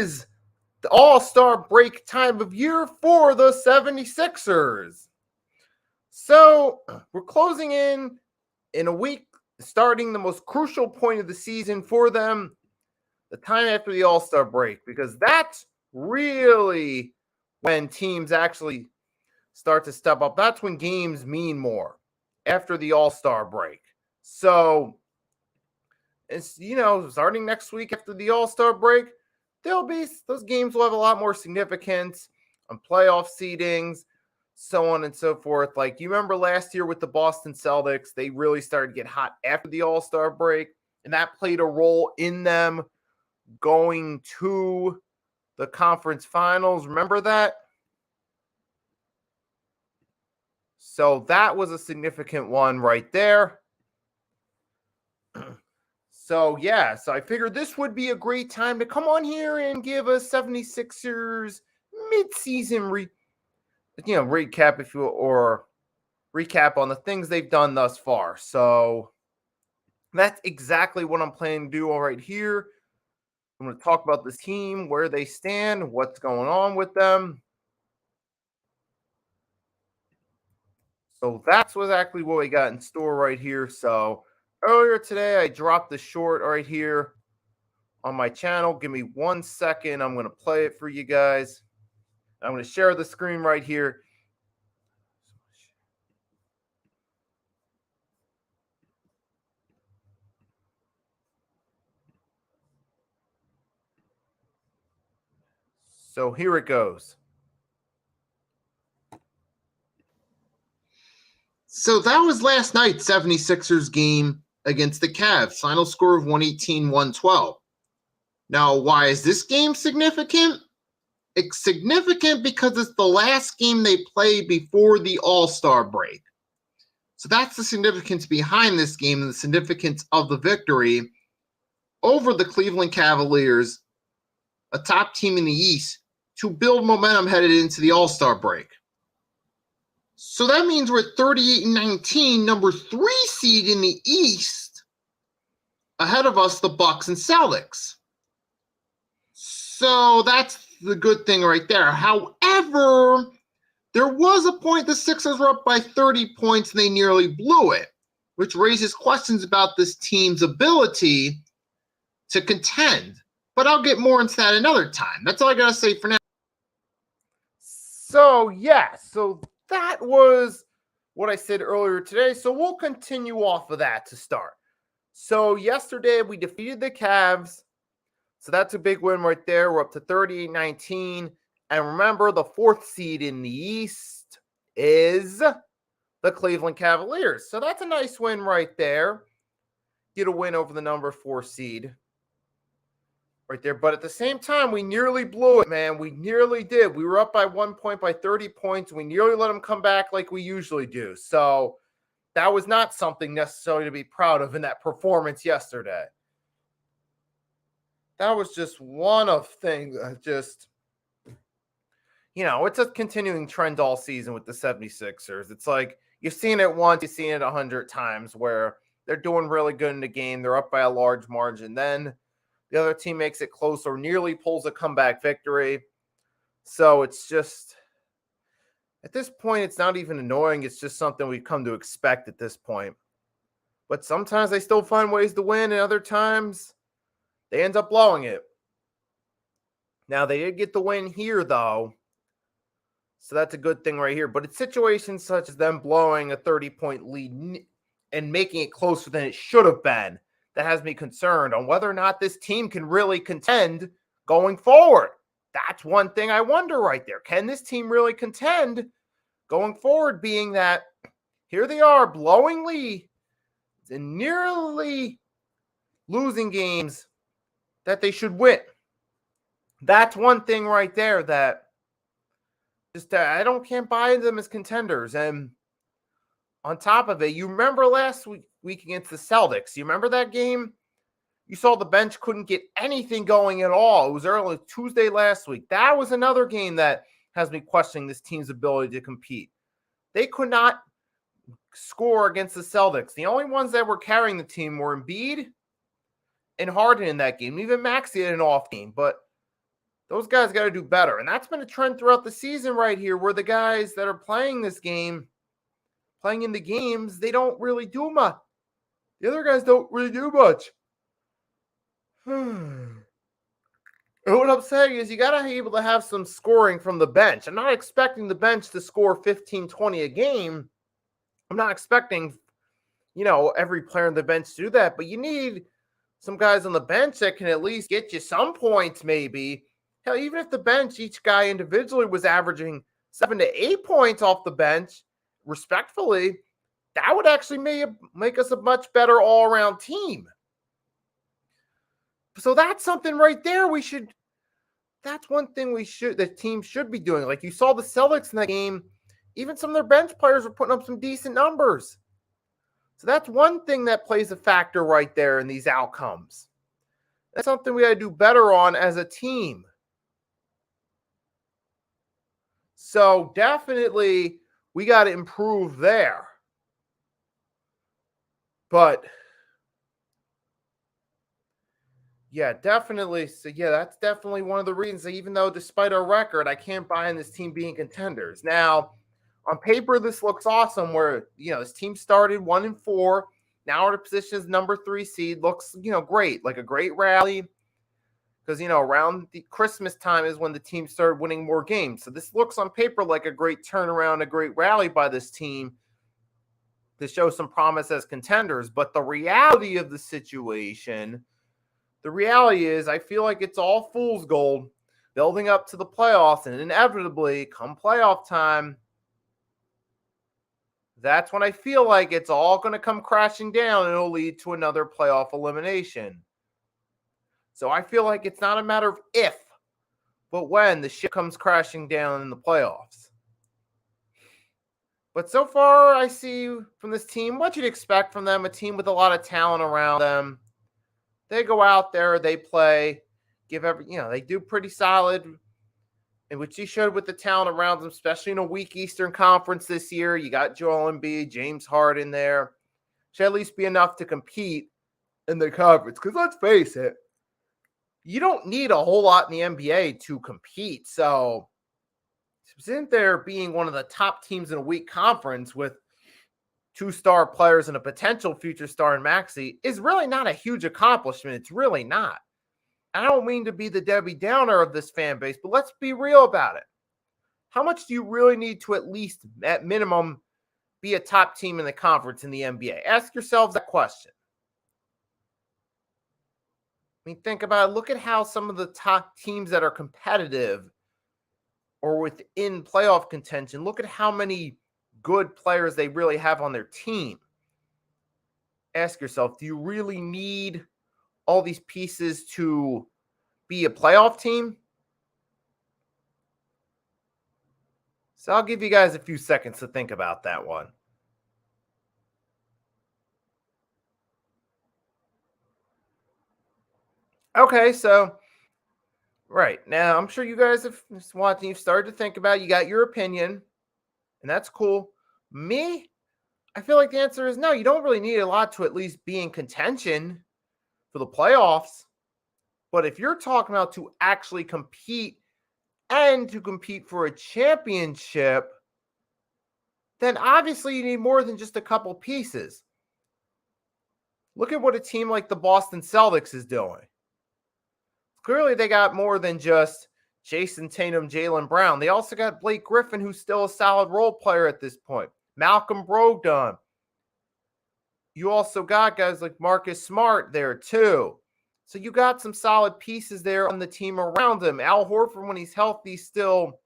is the All-Star break time of year for the 76ers. So we're closing in a week, starting the most crucial point of the season for them, the time after the All-Star break, because that's really when teams actually start to step up. That's when games mean more, after the All-Star break. So it's, starting next week after the All-Star break, those games will have a lot more significance on playoff seedings, so on and so forth. Like, you remember last year with the Boston Celtics, they really started to get hot after the All-Star break, and that played a role in them going to the conference finals. Remember that? So that was a significant one right there. So I figured this would be a great time to come on here and give a 76ers mid-season recap, if you will, or recap on the things they've done thus far. So that's exactly what I'm planning to do all right here. I'm going to talk about this team, where they stand, what's going on with them. So that's exactly what we got in store right here. So earlier today, I dropped the short right here on my channel. Give me 1 second. I'm going to play it for you guys. I'm going to share the screen right here. So here it goes. So that was last night's 76ers game against the Cavs. Final score of 118-112. Now, why is this game significant? It's significant because it's the last game they play before the All-Star break. So that's the significance behind this game and the significance of the victory over the Cleveland Cavaliers, a top team in the East, to build momentum headed into the All-Star break. So that means we're 38-19, number 3 seed in the East, ahead of us, the Bucks and Celtics. So that's the good thing right there. However, there was a point the Sixers were up by 30 points and they nearly blew it, which raises questions about this team's ability to contend. But I'll get more into that another time. That's all I got to say for now. So that was what I said earlier today. So we'll continue off of that to start. So yesterday we defeated the Cavs. So that's a big win right there. We're up to 38-19. And remember, the 4th seed in the East is the Cleveland Cavaliers. So that's a nice win right there. Get a win over the number 4 seed right there. But at the same time, we nearly blew it, man. We nearly did. We were up by 1 point, by 30 points. We nearly let them come back like we usually do. So that was not something necessarily to be proud of in that performance yesterday. That was just one of things. It's a continuing trend all season with the 76ers. It's like you've seen it once, you've seen it 100 times, where they're doing really good in the game. They're up by a large margin. Then the other team makes it close or nearly pulls a comeback victory. So it's just, at this point, it's not even annoying. It's just something we've come to expect at this point. But sometimes they still find ways to win, and other times they end up blowing it. Now, they did get the win here, though. So that's a good thing right here. But it's situations such as them blowing a 30-point lead and making it closer than it should have been that has me concerned on whether or not this team can really contend going forward. That's one thing I wonder right there. Can this team really contend going forward, being that here they are blowing leads and nearly losing games that they should win? That's one thing right there that just I can't buy them as contenders. And on top of it, you remember last week against the Celtics. You remember that game? You saw the bench couldn't get anything going at all. It was early Tuesday last week. That was another game that has me questioning this team's ability to compete. They could not score against the Celtics. The only ones that were carrying the team were Embiid and Harden in that game. Even Maxey had an off game. But Those guys got to do better. And that's been a trend throughout the season right here, where the guys that are playing this game, playing in the games, they don't really do much. The other guys don't really do much. And what I'm saying is you got to be able to have some scoring from the bench. I'm not expecting the bench to score 15, 20 a game. I'm not expecting, every player on the bench to do that. But you need some guys on the bench that can at least get you some points maybe. Hell, even if the bench, each guy individually was averaging 7 to 8 points off the bench, respectfully, that would actually make us a much better all-around team. So that's something right there that's one thing the team should be doing. Like you saw the Celtics in that game, even some of their bench players were putting up some decent numbers. So that's one thing that plays a factor right there in these outcomes. That's something we got to do better on as a team. So definitely we got to improve there. But yeah, definitely. So yeah, that's definitely one of the reasons that even though despite our record, I can't buy in this team being contenders. Now, on paper, this looks awesome where, this team started 1-4. Now our position is number 3 seed. Looks, great, like a great rally. Because, around the Christmas time is when the team started winning more games. So this looks on paper like a great turnaround, a great rally by this team to show some promise as contenders. But the reality of the situation, is I feel like it's all fool's gold building up to the playoffs. And inevitably, come playoff time, that's when I feel like it's all going to come crashing down and it'll lead to another playoff elimination. So I feel like it's not a matter of if, but when the ship comes crashing down in the playoffs. But so far, I see from this team what you'd expect from them, a team with a lot of talent around them. They go out there, they play, they do pretty solid, and which he showed with the talent around them, especially in a weak Eastern Conference this year. You got Joel Embiid, James Harden there. Should at least be enough to compete in the conference. Because let's face it, you don't need a whole lot in the NBA to compete. So, isn't there being one of the top teams in a weak conference with 2-star players and a potential future star in Maxey is really not a huge accomplishment. It's really not. I don't mean to be the Debbie Downer of this fan base, but let's be real about it. How much do you really need to at least, at minimum, be a top team in the conference in the NBA? Ask yourselves that question. I mean, think about it. Look at how some of the top teams that are competitive or within playoff contention, look at how many good players they really have on their team. Ask yourself, do you really need all these pieces to be a playoff team? So I'll give you guys a few seconds to think about that one. Okay, so right now, I'm sure you guys have watching. You've started to think about it. You got your opinion, and that's cool. Me, I feel like the answer is no. You don't really need a lot to at least be in contention for the playoffs. But if you're talking about to actually compete and to compete for a championship, then obviously you need more than just a couple pieces. Look at what a team like the Boston Celtics is doing. Clearly, they got more than just Jason Tatum, Jaylen Brown. They also got Blake Griffin, who's still a solid role player at this point. Malcolm Brogdon. You also got guys like Marcus Smart there, too. So you got some solid pieces there on the team around him. Al Horford, when he's healthy, still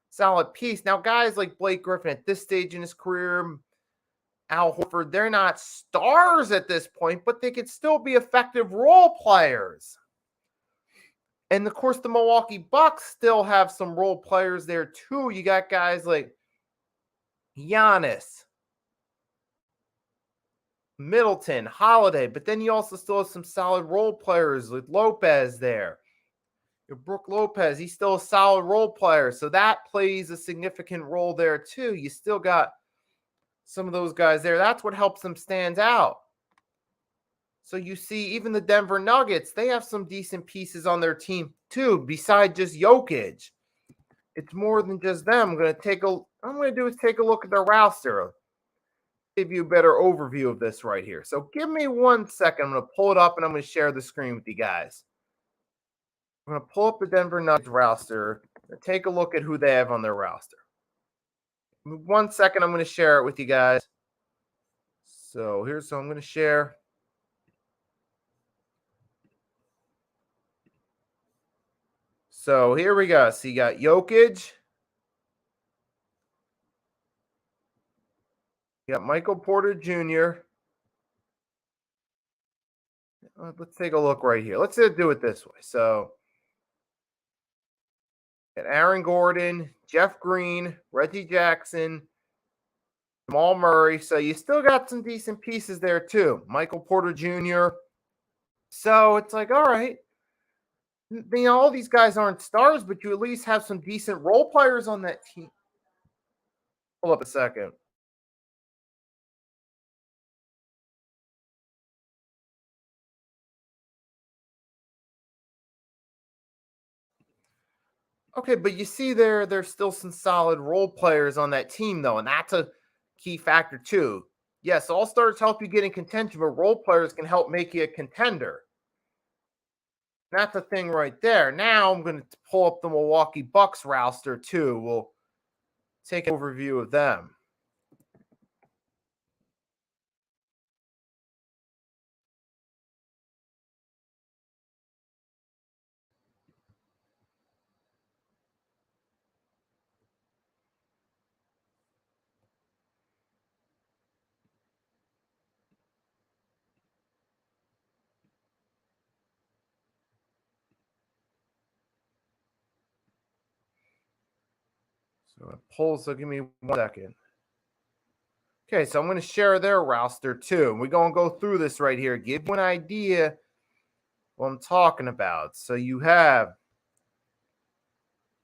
solid piece. Now, guys like Blake Griffin at this stage in his career, Al Horford, they're not stars at this point, but they could still be effective role players. And, of course, the Milwaukee Bucks still have some role players there, too. You got guys like Giannis, Middleton, Holiday, but then you also still have some solid role players with Lopez there. Brook Lopez, he's still a solid role player, so that plays a significant role there, too. You still got some of those guys there. That's what helps them stand out. So you see, even the Denver Nuggets, they have some decent pieces on their team too, beside just Jokic. It's more than just them. I'm gonna do is take a look at their roster. Give you a better overview of this right here. So give me 1 second. I'm gonna pull it up and I'm gonna share the screen with you guys. I'm gonna pull up the Denver Nuggets roster and take a look at who they have on their roster. 1 second, I'm gonna share it with you guys. So I'm gonna share. So here we go. So you got Jokic. You got Michael Porter Jr. Let's take a look right here. Let's do it this way. So got Aaron Gordon, Jeff Green, Reggie Jackson, Jamal Murray. So you still got some decent pieces there too. Michael Porter Jr. So it's like, all right. All these guys aren't stars, but you at least have some decent role players on that team. Hold up a second. Okay, but you see there's still some solid role players on that team, though, and that's a key factor too. Yes, all stars help you get in contention, but role players can help make you a contender. That's the thing right there. Now I'm going to pull up the Milwaukee Bucks roster too. We'll take an overview of them. So give me 1 second. Okay, so I'm going to share their roster too. We're going to go through this right here. Give you an idea what I'm talking about. So you got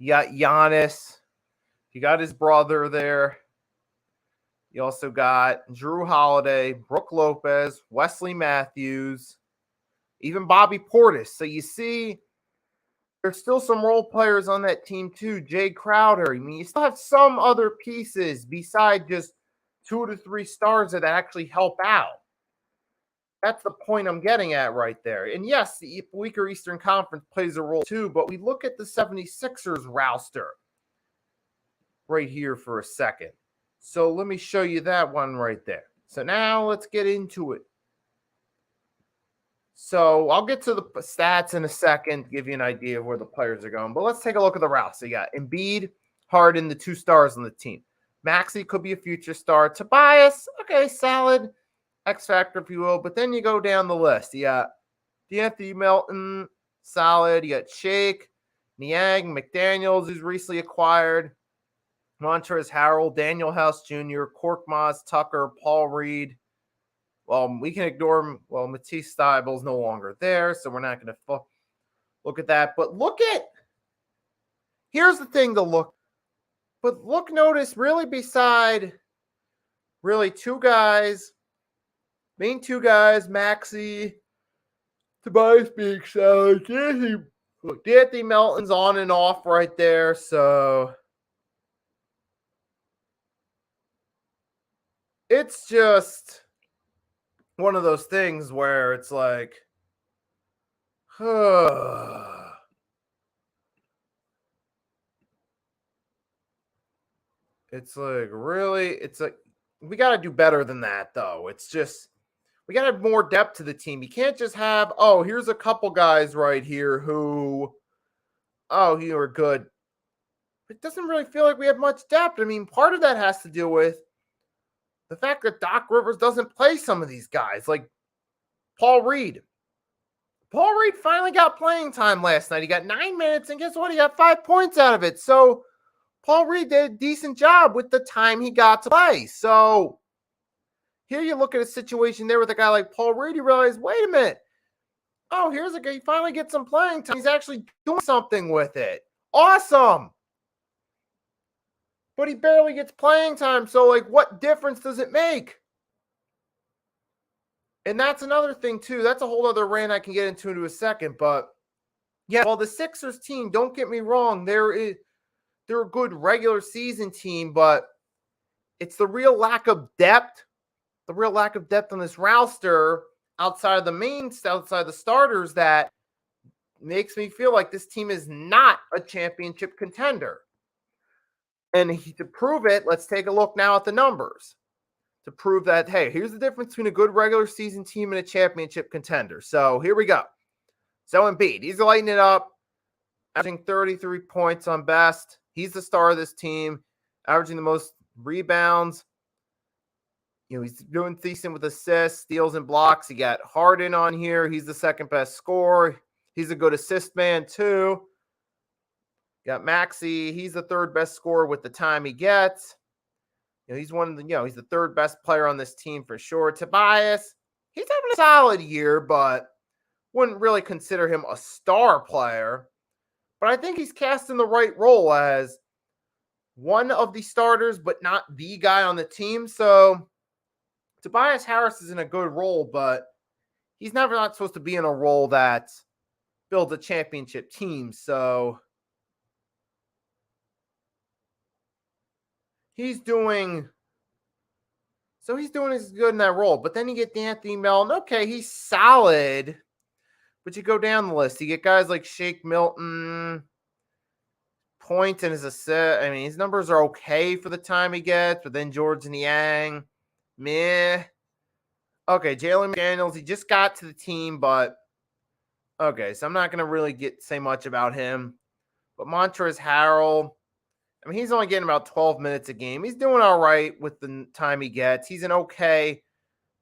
Giannis. You got his brother there. You also got Drew Holiday, Brooke Lopez, Wesley Matthews, even Bobby Portis. So you see, there's still some role players on that team too. Jay Crowder. I mean, you still have some other pieces beside just 2 to 3 stars that actually help out. That's the point I'm getting at right there. And yes, the weaker Eastern Conference plays a role too, but we look at the 76ers roster right here for a second. So let me show you that one right there. So now let's get into it. So I'll get to the stats in a second, give you an idea of where the players are going. But let's take a look at the roster. You got Embiid, Harden, the 2 stars on the team. Maxey could be a future star. Tobias, okay, solid X factor, if you will. But then you go down the list. You got De'Anthony Melton, solid. You got Shake, Niang, McDaniels, who's recently acquired. Montrezl Harrell, Daniel House Jr., Korkmaz, Tucker, Paul Reed. Well, we can ignore him. Well, Matisse Thybulle is no longer there, so we're not going to look at that. But here's the thing to look. But notice, really beside really 2 guys, main 2 guys, Maxey, Tobias being solid. D'Anthony Melton's on and off right there, so it's just one of those things where it's like, it's like, really? It's like, we got to do better than that, though. It's just, we got to have more depth to the team. You can't just have, oh, here's a couple guys right here who, oh, you are good. It doesn't really feel like we have much depth. I mean, part of that has to do with the fact that Doc Rivers doesn't play some of these guys, like Paul Reed. Paul Reed finally got playing time last night. He got 9 minutes, and guess what? He got 5 points out of it. So Paul Reed did a decent job with the time he got to play. So here you look at a situation there with a guy like Paul Reed, you realize, wait a minute. Oh, here's a guy, he finally gets some playing time. He's actually doing something with it. Awesome. But he barely gets playing time. So, like, what difference does it make? And that's another thing, too. That's a whole other rant I can get into a second. But yeah, well, the Sixers team, don't get me wrong, they're a good regular season team, but it's the real lack of depth on this roster outside the starters that makes me feel like this team is not a championship contender. And to prove it, let's take a look now at the numbers to prove that, hey, here's the difference between a good regular season team and a championship contender. So here we go. So Embiid, he's lighting it up, averaging 33 points on best. He's the star of this team, averaging the most rebounds. He's doing decent with assists, steals, and blocks. You got Harden on here. He's the second best scorer. He's a good assist man, too. Got Maxey. He's the third best scorer with the time he gets. He's one of the, he's the third best player on this team for sure. Tobias, he's having a solid year, but wouldn't really consider him a star player. But I think he's cast in the right role as one of the starters, but not the guy on the team. So Tobias Harris is in a good role, but he's never not supposed to be in a role that builds a championship team. So he's doing as good in that role. But then you get D'Anthony Melton. Okay, he's solid. But you go down the list. You get guys like Shake Milton, points and his assist. I mean, his numbers are okay for the time he gets. But then George Niang, meh. Okay, Jalen McDaniels, he just got to the team, but okay, so I'm not going to really say much about him. But Montrezl Harrell, I mean, he's only getting about 12 minutes a game. He's doing all right with the time he gets. He's an okay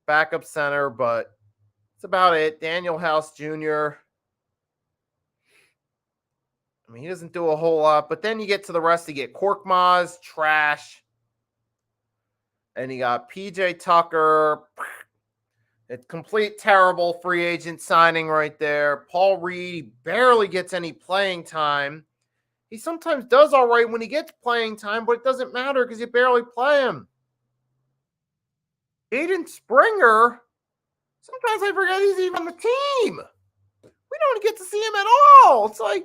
backup center, but that's about it. Daniel House Jr., I mean, he doesn't do a whole lot. But then you get to the rest. You get Korkmaz, trash. And you got PJ Tucker, a complete terrible free agent signing right there. Paul Reed barely gets any playing time. He sometimes does all right when he gets playing time, but it doesn't matter because you barely play him. Jaden Springer, sometimes I forget he's even on the team. We don't get to see him at all. It's like,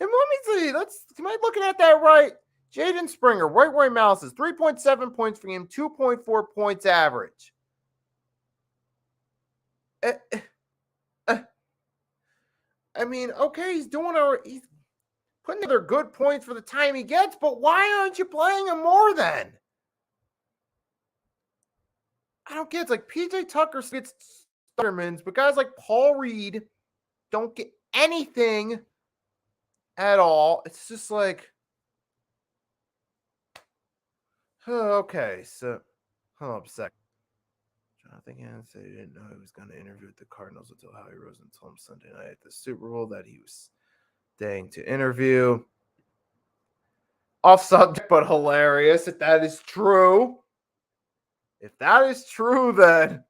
and let me see, am I looking at that right? Jaden Springer, right where my mouse is, 3.7 points for him, 2.4 points average. I mean, okay, he's doing he's putting together good points for the time he gets, but why aren't you playing him more then? I don't get it. It's like PJ Tucker gets starter, but guys like Paul Reed don't get anything at all. It's just like, okay, so hold up a second. Jonathan Gannon said he didn't know he was going to interview with the Cardinals until Howie Roseman told him Sunday night at the Super Bowl that he was staying to interview. Off subject, but hilarious. If that is true. Then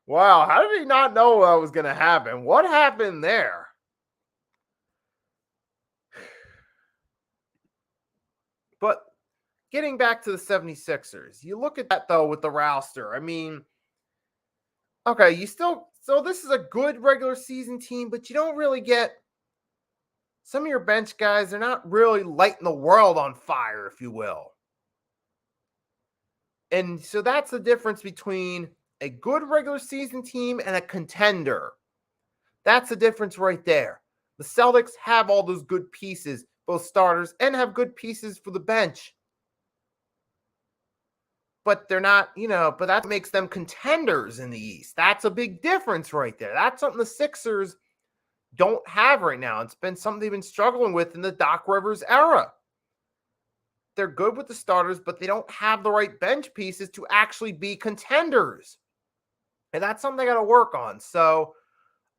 wow, how did he not know that was going to happen? What happened there? But getting back to the 76ers, you look at that, though, with the roster. I mean, okay, so this is a good regular season team, but you don't really get some of your bench guys. They're not really lighting the world on fire, if you will. And so that's the difference between a good regular season team and a contender. That's the difference right there. The Celtics have all those good pieces, both starters, and have good pieces for the bench. But they're not, but that makes them contenders in the East. That's a big difference right there. That's something the Sixers don't have right now. It's been something they've been struggling with in the Doc Rivers era. They're good with the starters, but they don't have the right bench pieces to actually be contenders. And that's something they got to work on. So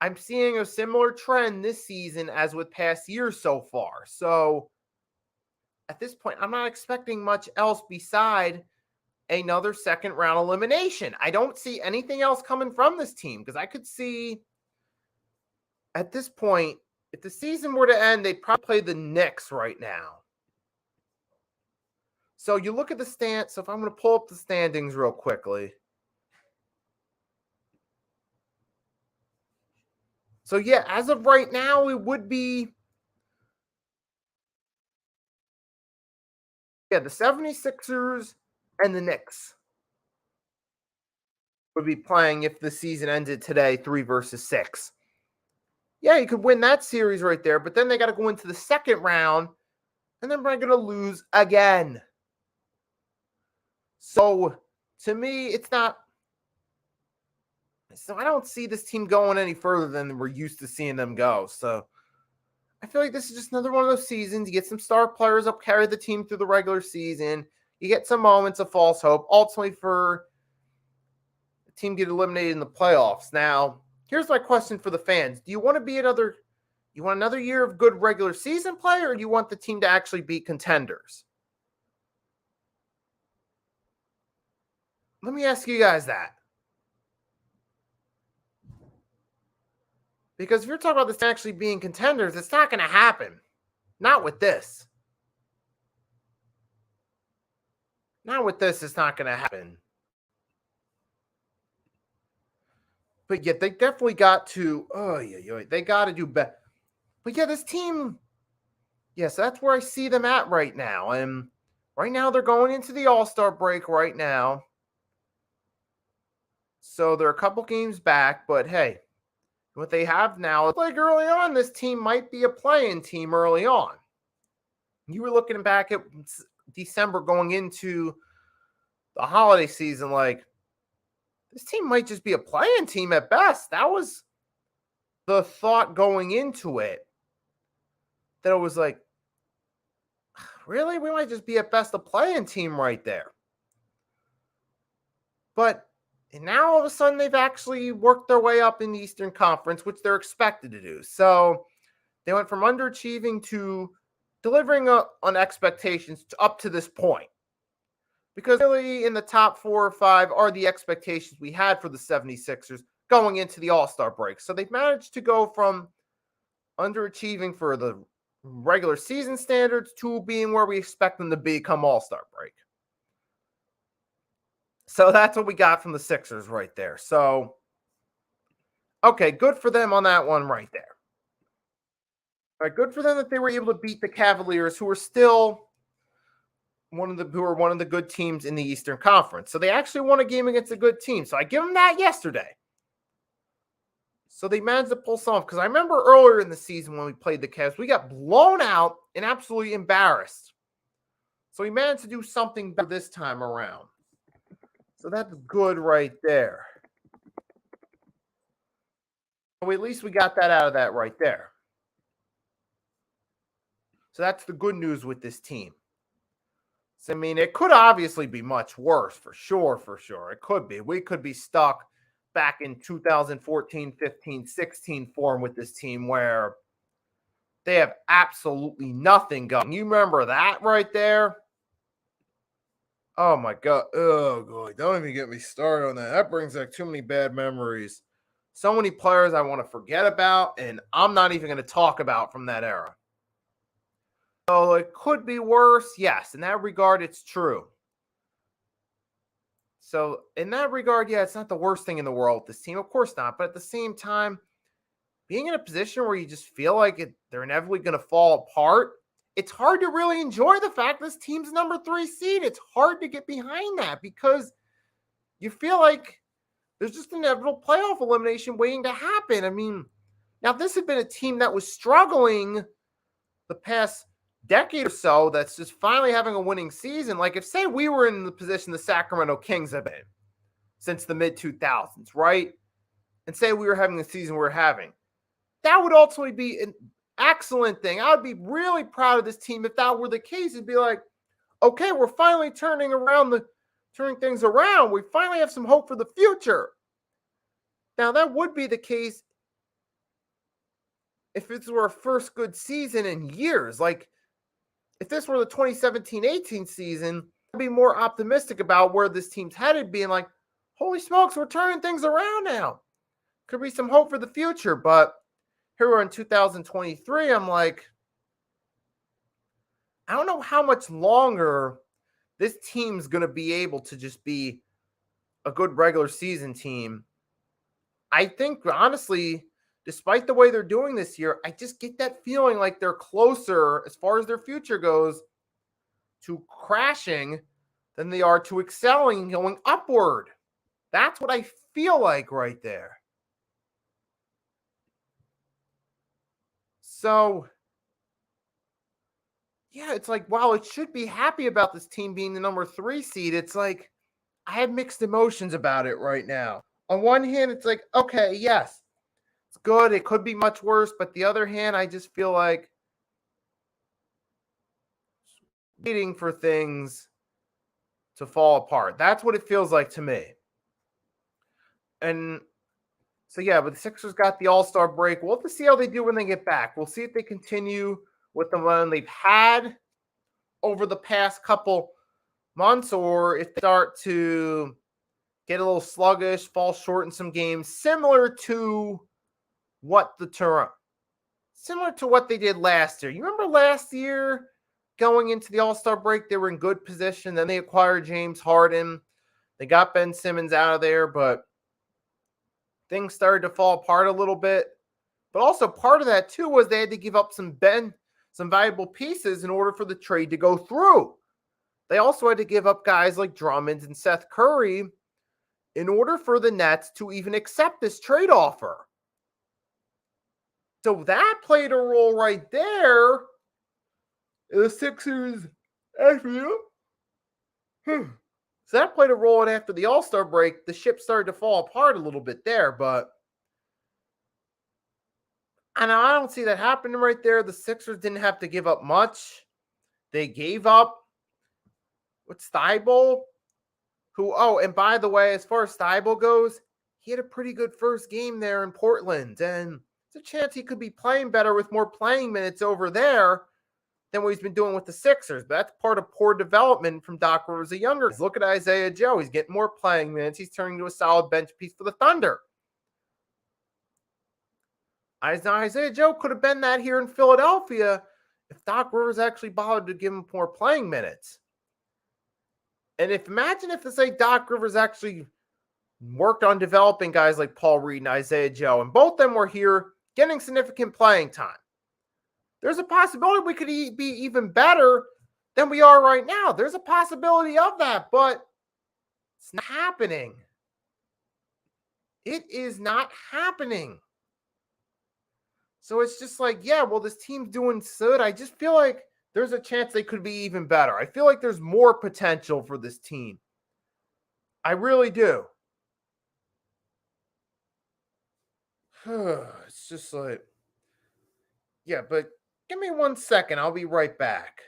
I'm seeing a similar trend this season as with past years so far. So at this point, I'm not expecting much else beside another second round elimination. I don't see anything else coming from this team because I could see at this point, if the season were to end, they'd probably play the Knicks right now. So you look at the stands. So if I'm going to pull up the standings real quickly. So, yeah, as of right now, it would be, yeah, the 76ers and the Knicks would be playing if the season ended today, 3 versus 6. Yeah, you could win that series right there, but then they got to go into the second round, and then we're going to lose again. So, to me, it's not. So, I don't see this team going any further than we're used to seeing them go. So, I feel like this is just another one of those seasons. You get some star players up, carry the team through the regular season. You get some moments of false hope, ultimately for the team get eliminated in the playoffs. Now, here's my question for the fans: Do you want to be another? You want another year of good regular season play, or do you want the team to actually beat contenders? Let me ask you guys that. Because if you're talking about this actually being contenders, it's not going to happen. Not with this. Not with this, it's not going to happen. But yet they definitely got to, they got to do better. But yeah, this team, yes, that's where I see them at right now. And right now they're going into the All-Star break right now. So they're a couple games back, but hey, what they have now, like early on, this team might be a play-in team early on. You were looking back at December going into the holiday season, like, this team might just be a play-in team at best. That was the thought going into it. That it was like, really? We might just be at best a play-in team right there. But and now all of a sudden they've actually worked their way up in the Eastern Conference, which they're expected to do. So they went from underachieving to delivering on expectations up to this point. Because really in the top 4 or 5 are the expectations we had for the 76ers going into the All-Star break. So they've managed to go from underachieving for the regular season standards to being where we expect them to be come All-Star break. So that's what we got from the Sixers right there. So, okay, good for them on that one right there. All right, good for them that they were able to beat the Cavaliers, who are still one of the good teams in the Eastern Conference. So they actually won a game against a good team. So I give them that yesterday. So they managed to pull some off. Because I remember earlier in the season when we played the Cavs, we got blown out and absolutely embarrassed. So we managed to do something better this time around. So that's good right there. So at least we got that out of that right there. So that's the good news with this team. So, I mean, it could obviously be much worse, for sure. It could be. We could be stuck back in 2014, 15, 16 form with this team where they have absolutely nothing going. You remember that right there? Oh, my God. Oh, God. Don't even get me started on that. That brings back too many bad memories. So many players I want to forget about, and I'm not even going to talk about from that era. So it could be worse. Yes, in that regard, it's true. So in that regard, yeah, it's not the worst thing in the world with this team. Of course not. But at the same time, being in a position where you just feel like they're inevitably going to fall apart, it's hard to really enjoy the fact this team's number 3 seed. It's hard to get behind that because you feel like there's just inevitable playoff elimination waiting to happen. I mean, now if this had been a team that was struggling the past decade or so that's just finally having a winning season, like if, say, we were in the position the Sacramento Kings have been since the mid-2000s, right? And say we were having the season we're having, that would ultimately be an excellent thing. I would be really proud of this team if that were the case. It'd be like, okay, we're finally turning things around. We finally have some hope for the future. Now, that would be the case if this were our first good season in years. Like, if this were the 2017-18 season, I'd be more optimistic about where this team's headed, being like, holy smokes, we're turning things around now. Could be some hope for the future. But here we're in 2023. I'm like, I don't know how much longer this team's going to be able to just be a good regular season team. I think, honestly, despite the way they're doing this year, I just get that feeling like they're closer as far as their future goes to crashing than they are to excelling and going upward. That's what I feel like right there. So, yeah, it's like, wow, it should be happy about this team being the number 3 seed. It's like, I have mixed emotions about it right now. On one hand, it's like, okay, yes, it's good. It could be much worse. But the other hand, I just feel like waiting for things to fall apart. That's what it feels like to me. And so, yeah, but the Sixers got the All-Star break. We'll have to see how they do when they get back. We'll see if they continue with the run they've had over the past couple months, or if they start to get a little sluggish, fall short in some games, similar to what they did last year. You remember last year going into the All-Star break, they were in good position. Then they acquired James Harden. They got Ben Simmons out of there, but things started to fall apart a little bit. But also part of that too was they had to give up some valuable pieces in order for the trade to go through. They also had to give up guys like Drummond and Seth Curry in order for the Nets to even accept this trade offer. So that played a role right there. The Sixers, so that played a role, and after the All-Star break, the ship started to fall apart a little bit there, but I don't see that happening right there. The Sixers didn't have to give up much. They gave up with Thibault, and by the way, as far as Thibault goes, he had a pretty good first game there in Portland, and there's a chance he could be playing better with more playing minutes over there than what he's been doing with the Sixers. But that's part of poor development from Doc Rivers, a younger. Look at Isaiah Joe. He's getting more playing minutes. He's turning into a solid bench piece for the Thunder. Isaiah Joe could have been that here in Philadelphia if Doc Rivers actually bothered to give him more playing minutes. And imagine if, say, Doc Rivers actually worked on developing guys like Paul Reed and Isaiah Joe, and both of them were here getting significant playing time. There's a possibility we could be even better than we are right now. There's a possibility of that, but it's not happening. It is not happening. So it's just like, yeah, well, this team's doing good. I just feel like there's a chance they could be even better. I feel like there's more potential for this team. I really do. It's just like, yeah, but give me 1 second. I'll be right back.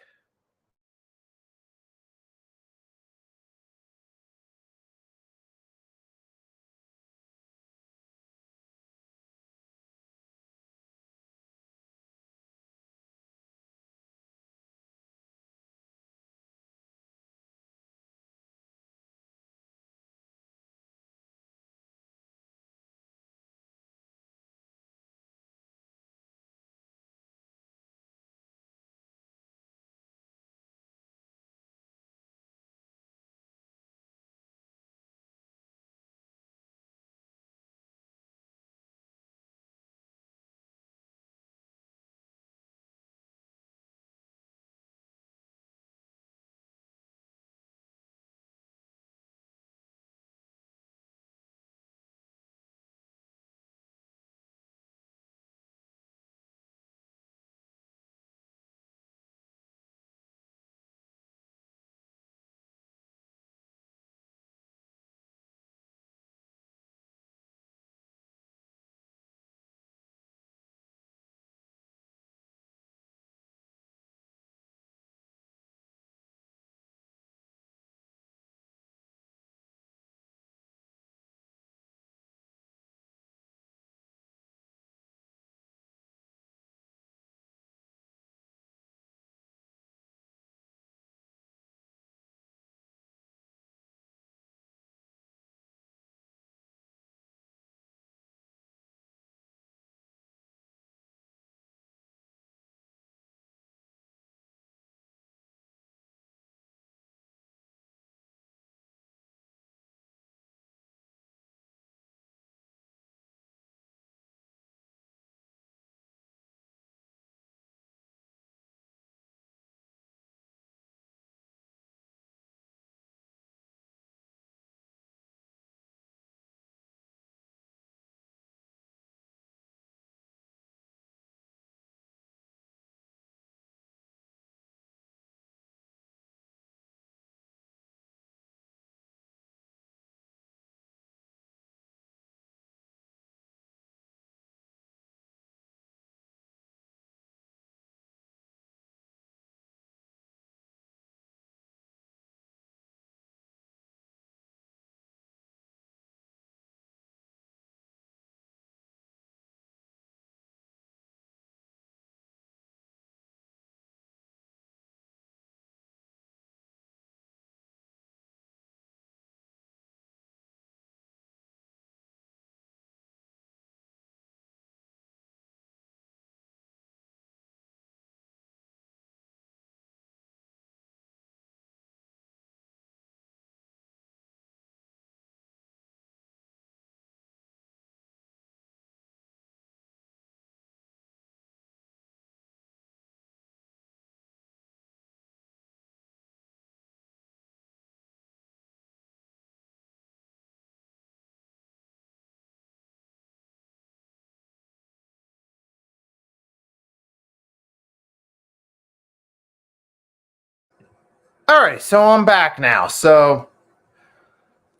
All right, so I'm back now. So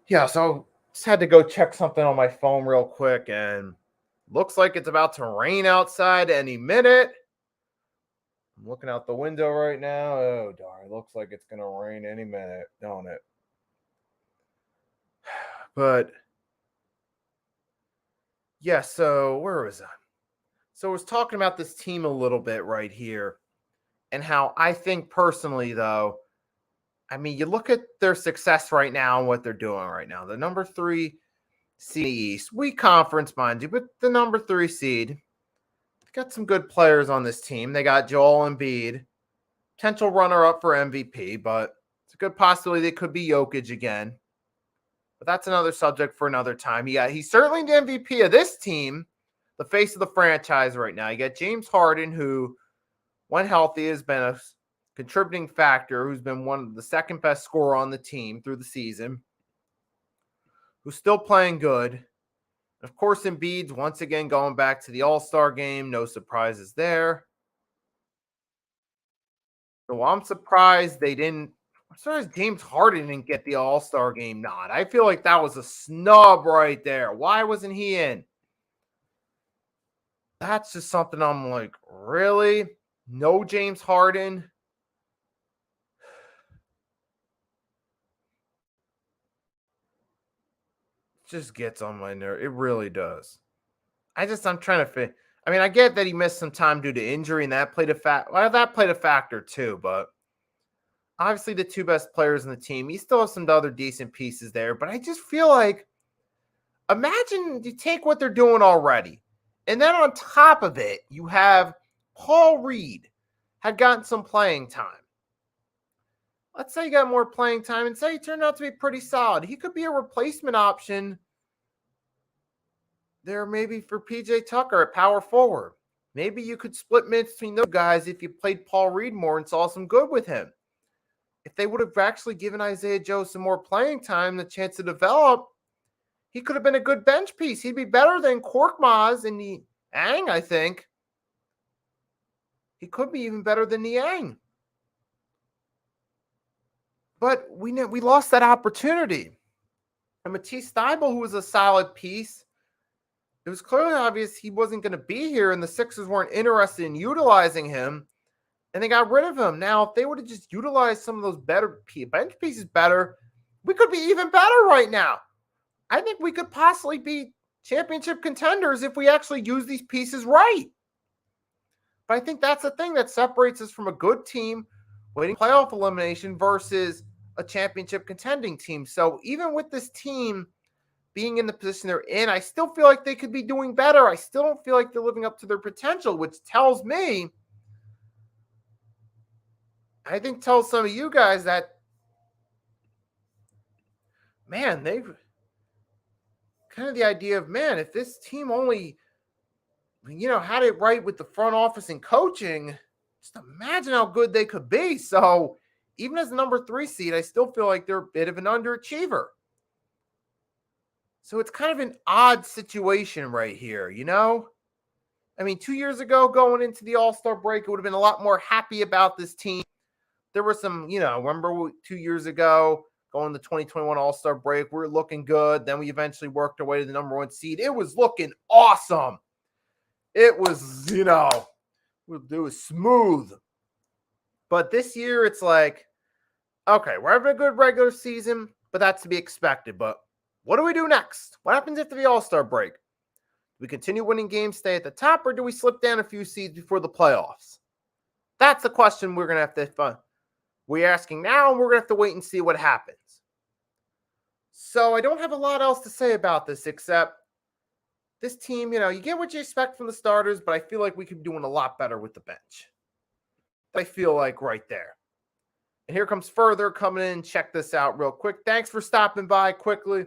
just had to go check something on my phone real quick, and looks like it's about to rain outside any minute. I'm looking out the window right now. Oh darn, it looks like it's gonna rain any minute, don't it? But yeah, so where was I? So I was talking about this team a little bit right here, and how I think personally, though, I mean, you look at their success right now and what they're doing right now. The number 3 seed East, weak conference, mind you, but the number 3 seed. They got some good players on this team. They got Joel Embiid, potential runner-up for MVP, but it's a good possibility they could be Jokic again. But that's another subject for another time. Yeah, he's certainly the MVP of this team, the face of the franchise right now. You got James Harden, who, when healthy, has been a contributing factor, who's been one of the second best scorer on the team through the season, who's still playing good. Of course, Embiid's once again going back to the All-Star game. No surprises there. So I'm surprised they didn't. I'm surprised James Harden didn't get the All-Star game nod. I feel like that was a snub right there. Why wasn't he in? That's just something I'm like, really? No James Harden? Just gets on my nerve. It really does. I'm trying to fit. I mean, I get that he missed some time due to injury, and that played a factor too. But obviously, the 2 best players in the team, he still has some other decent pieces there. But I just feel like, imagine you take what they're doing already, and then on top of it, you have Paul Reed had gotten some playing time. Let's say he got more playing time, and say he turned out to be pretty solid. He could be a replacement option there, maybe for PJ Tucker at power forward. Maybe you could split minutes between those guys if you played Paul Reed more and saw some good with him. If they would have actually given Isaiah Joe some more playing time, the chance to develop, he could have been a good bench piece. He'd be better than Korkmaz and Niang, I think. He could be even better than Niang. But we lost that opportunity. And Matisse Thybulle, who was a solid piece, it was clearly obvious he wasn't going to be here, and the Sixers weren't interested in utilizing him, and they got rid of him. Now, if they would have just utilized some of those better bench pieces better, we could be even better right now. I think we could possibly be championship contenders if we actually use these pieces right. But I think that's the thing that separates us from a good team waiting playoff elimination versus a championship contending team. So even with this team being in the position they're in, I still feel like they could be doing better. I still don't feel like they're living up to their potential, which tells me, I think tells some of you guys that, man, they've kind of the idea of, man, if this team only, had it right with the front office and coaching, just imagine how good they could be. So even as the number 3 seed, I still feel like they're a bit of an underachiever. So it's kind of an odd situation right here, I mean, 2 years ago, going into the All-Star break, it would have been a lot more happy about this team. There were some, remember 2 years ago, going to the 2021 All-Star break, we were looking good. Then we eventually worked our way to the number 1 seed. It was looking awesome. It was, it was smooth. But this year, it's like, okay, we're having a good regular season, but that's to be expected. But what do we do next? What happens after the All-Star break? Do we continue winning games, stay at the top, or do we slip down a few seeds before the playoffs? That's the question we're going to have to we're asking now, and we're going to have to wait and see what happens. So I don't have a lot else to say about this, except this team, you get what you expect from the starters, but I feel like we could be doing a lot better with the bench. I feel like right there. And here comes Further coming in. Check this out real quick. Thanks for stopping by quickly.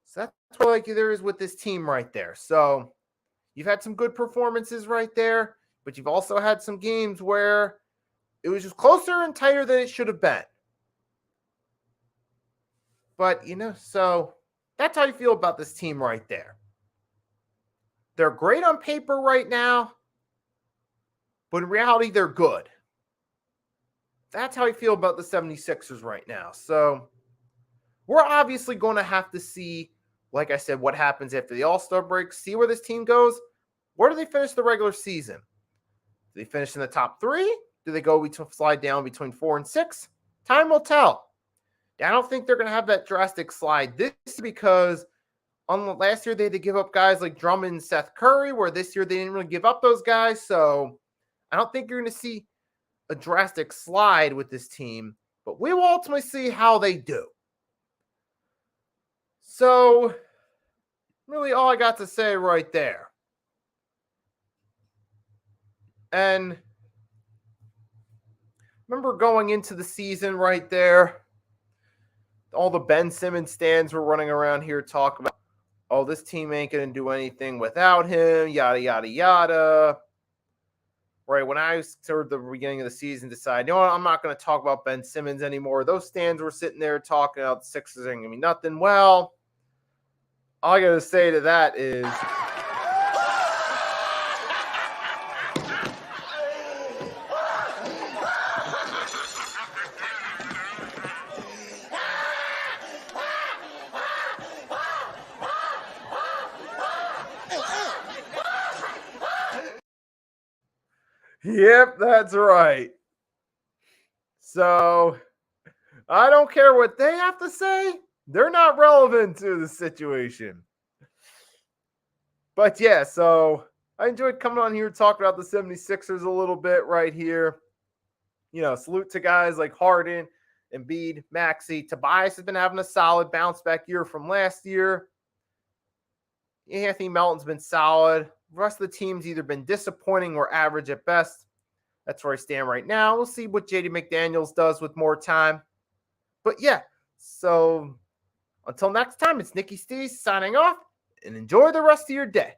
So that's what like there is with this team right there. So you've had some good performances right there, but you've also had some games where it was just closer and tighter than it should have been. But, so that's how you feel about this team right there. They're great on paper right now, but in reality, they're good. That's how I feel about the 76ers right now. So we're obviously going to have to see, like I said, what happens after the All-Star break, see where this team goes. Where do they finish the regular season? Do they finish in the top 3? Do they go slide down between 4 and 6? Time will tell. I don't think they're going to have that drastic slide this because last year they had to give up guys like Drummond and Seth Curry, where this year they didn't really give up those guys. So I don't think you're going to see a drastic slide with this team, but we will ultimately see how they do. So really all I got to say right there. And remember going into the season right there, all the Ben Simmons stands were running around here talking about, oh, this team ain't going to do anything without him, yada, yada, yada. Right, when I started the beginning of the season, decided, you know what, I'm not going to talk about Ben Simmons anymore. Those stands were sitting there talking about the Sixers ain't going to be nothing. Well, all I got to say to that is, yep, that's right. So I don't care what they have to say. They're not relevant to the situation. But yeah, so I enjoyed coming on here talking about the 76ers a little bit right here. You know, salute to guys like Harden, Embiid, Maxey. Tobias has been having a solid bounce back year from last year. Anthony Melton's been solid. The rest of the team's either been disappointing or average at best. That's where I stand right now. We'll see what JD McDaniels does with more time. But yeah, so until next time, it's Nicky Stees signing off, and enjoy the rest of your day.